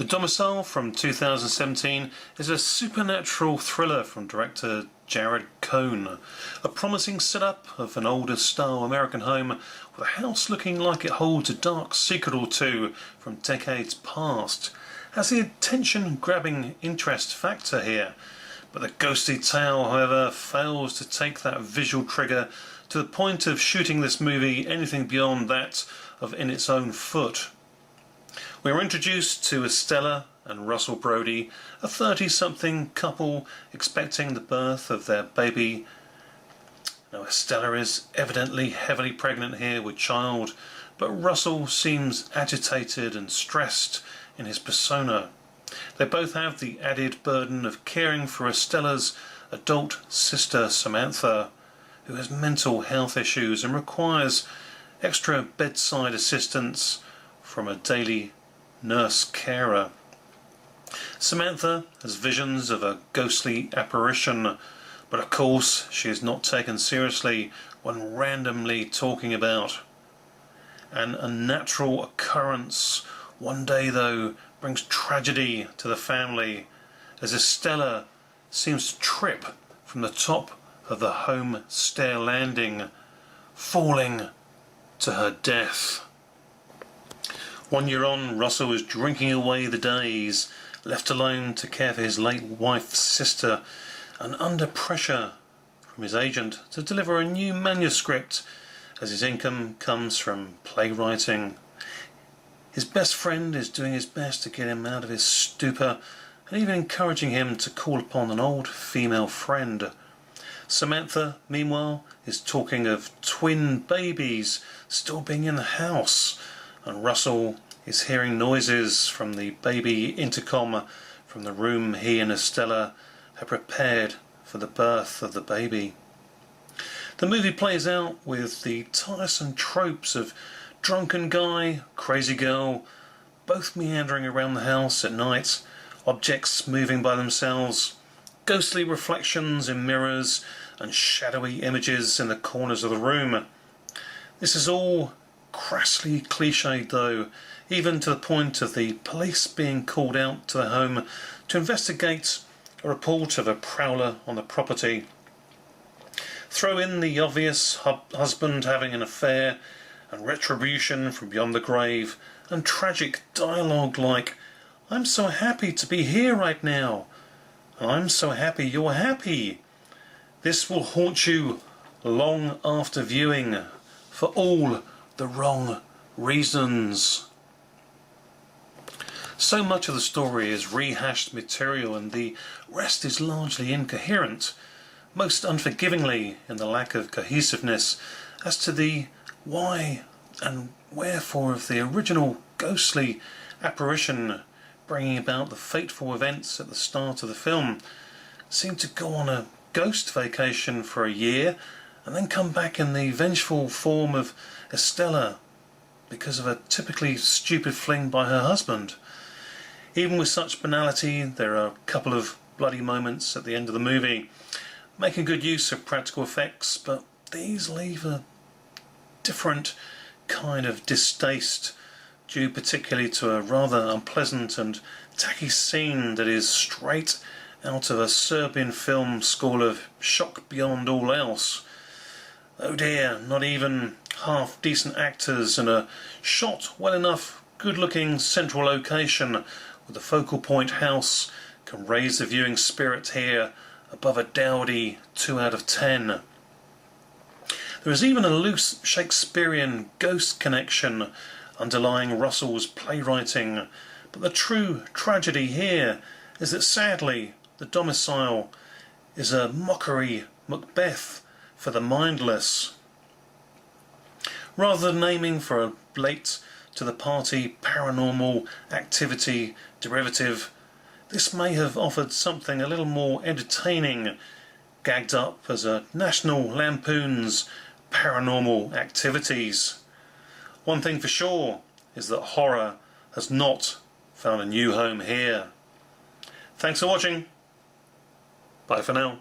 Domicile from 2017 is a supernatural thriller from director Jared Cohn. A promising setup of an older style American home with a house looking like it holds a dark secret or two from decades past has the attention-grabbing interest factor here, but the ghostly tale, however, fails to take that visual trigger to the point of shooting this movie anything beyond that of in its own foot. We are introduced to Estella and Russel Brody, a 30-something couple expecting the birth of their baby. Now, Estella is evidently heavily pregnant here with child, but Russel seems agitated and stressed in his persona. They both have the added burden of caring for Estella's adult sister Samantha, who has mental health issues and requires extra bedside assistance from a daily nurse carer. Samantha has visions of a ghostly apparition, but of course she is not taken seriously when randomly talking about. An unnatural occurrence one day, though, brings tragedy to the family as Estella seems to trip from the top of the home stair landing, falling to her death. 1 year on, Russell is drinking away the days, left alone to care for his late wife's sister, and under pressure from his agent to deliver a new manuscript as his income comes from playwriting. His best friend is doing his best to get him out of his stupor and even encouraging him to call upon an old female friend. Samantha, meanwhile, is talking of twin babies still being in the house, and Russell is hearing noises from the baby intercom from the room he and Estella had prepared for the birth of the baby. The movie plays out with the tiresome tropes of drunken guy, crazy girl, both meandering around the house at night, objects moving by themselves, ghostly reflections in mirrors, and shadowy images in the corners of the room. This is all crassly cliched, though, even to the point of the police being called out to the home to investigate a report of a prowler on the property. Throw in the obvious husband having an affair and retribution from beyond the grave, and tragic dialogue like, "I'm so happy to be here right now," "I'm so happy you're happy." This will haunt you long after viewing, for all the wrong reasons. So much of the story is rehashed material and the rest is largely incoherent, most unforgivingly in the lack of cohesiveness as to the why and wherefore of the original ghostly apparition bringing about the fateful events at the start of the film. Seemed to go on a ghost vacation for a year and then come back in the vengeful form of Estella because of a typically stupid fling by her husband. Even with such banality, there are a couple of bloody moments at the end of the movie, making good use of practical effects, but these leave a different kind of distaste, due particularly to a rather unpleasant and tacky scene that is straight out of a Serbian film school of shock beyond all else. Oh dear, not even half decent actors and a shot well enough good-looking central location with a focal point house can raise the viewing spirit here above a dowdy 2 out of 10. There is even a loose Shakespearean ghost connection underlying Russell's playwriting, but the true tragedy here is that sadly the Domicile is a mockery Macbeth for the mindless. Rather than aiming for a late to the party paranormal activity derivative, this may have offered something a little more entertaining, gagged up as a National Lampoon's Paranormal Activities. One thing for sure is that horror has not found a new home here. Thanks for watching. Bye for now.